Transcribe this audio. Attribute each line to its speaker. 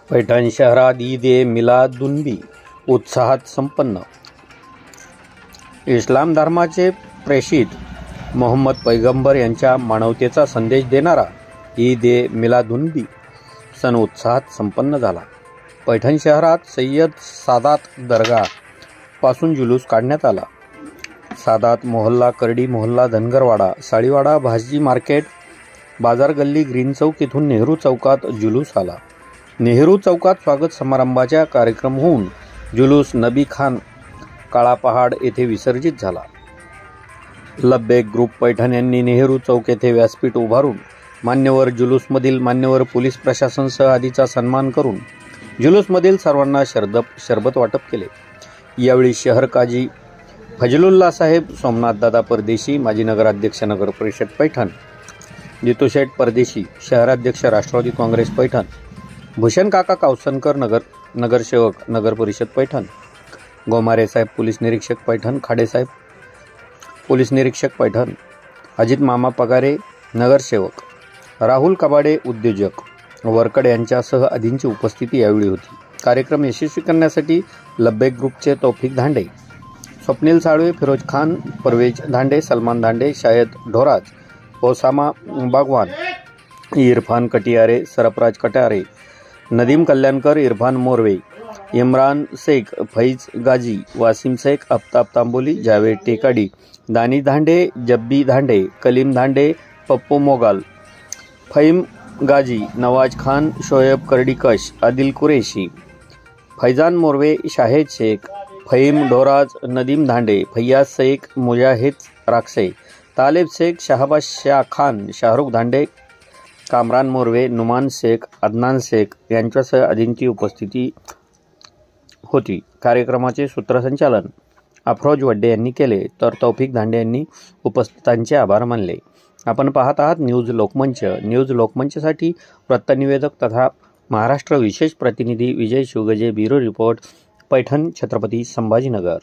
Speaker 1: पैठण शहरात ईद ए मिलादुन्नबी उत्साहात संपन्न। इस्लाम धर्माचे प्रेषित मोहम्मद पैगंबर यांच्या मानवतेचा संदेश देणारा ईद ए मिलादुन्नबी सण उत्साहात संपन्न झाला। पैठण शहरात सय्यद सादात दर्गा पासून जुलूस काढण्यात आला। सादात मोहल्ला, करडी मोहल्ला, धनगरवाडा, साळीवाडा, भाजी मार्केट, बाजार गल्ली, ग्रीन चौक येथून नेहरू चौकात जुलूस आला। नेहरू चौकात स्वागत समारंभाचा कार्यक्रम होऊन जुलूस नबी खान काळा पहाड येथे विसर्जित झाला। लब्बेक ग्रुप पैठण यांनी नेहरू चौक येथे व्यासपीठ उभारून मान्यवर जुलूसमधील मान्यवर, पोलीस प्रशासनासह आदीचा सन्मान करून जुलूसमधील सर्वांना शरबत वाटप केले। यावेळी शहर काजी फजलुल्ला साहेब, सोमनाथ दादा परदेशी, माजी नगराध्यक्ष नगर परिषद पैठण, जितूशेठ परदेशी, शहराध्यक्ष राष्ट्रवादी काँग्रेस पैठण, भूषण काका कावसनकर, नगरसेवक नगर परिषद पैठण, गोमारे साहेब पोलीस निरीक्षक पैठण, खाडे साहेब पोलीस निरीक्षक पैठण, अजित मामा पगारे नगरसेवक, राहुल कबाडे उद्योजक, वरकड यांच्यासह आदींची उपस्थिती यावेळी होती। कार्यक्रम यशस्वी करण्यासाठी लब्बेक ग्रुपचे तौफिक धांडे, स्वप्नील साळवे, फिरोज खान, परवेज धांडे, सलमान धांडे, शायद ढोराज, ओसामा बागवान, इरफान कटियारे, सरफराज कटारे, नदीम कल्याणकर, इरफान मोरवे, इम्रान शेख, फैज गाजी, वासिम शेख, आफ्ताब तांबोली, जावेद टेकाडी, दानी धांडे, जब्बी धांडे, कलीम धांडे, पप्पू मोगाल, फहीम गाजी, नवाज खान, शोएब कर्डिकश, आदिल कुरेशी, फैजान मोरवे, शाहेद शेख, फहीम ढोराज, नदीम धांडे, फैयाज शेख, मुजाहिद राक्षे, तालेब शेख, शाहबाज शाह खान, शाहरुख धांडे, कामरान मोरवे, नुमान शेख, अदनान शेख यांच्यासह आदींची उपस्थिती होती। कार्यक्रमाचे सूत्रसंचालन अफरोज वड्डे यांनी केले, तर तौफिक धांडे यांनी उपस्थितांचे आभार मानले। आपण पाहत आहात न्यूज लोकमंच। न्यूज लोकमंचसाठी वृत्तनिवेदक तथा महाराष्ट्र विशेष प्रतिनिधी विजय शिवगजे, ब्युरो रिपोर्ट, पैठण, छत्रपती संभाजीनगर।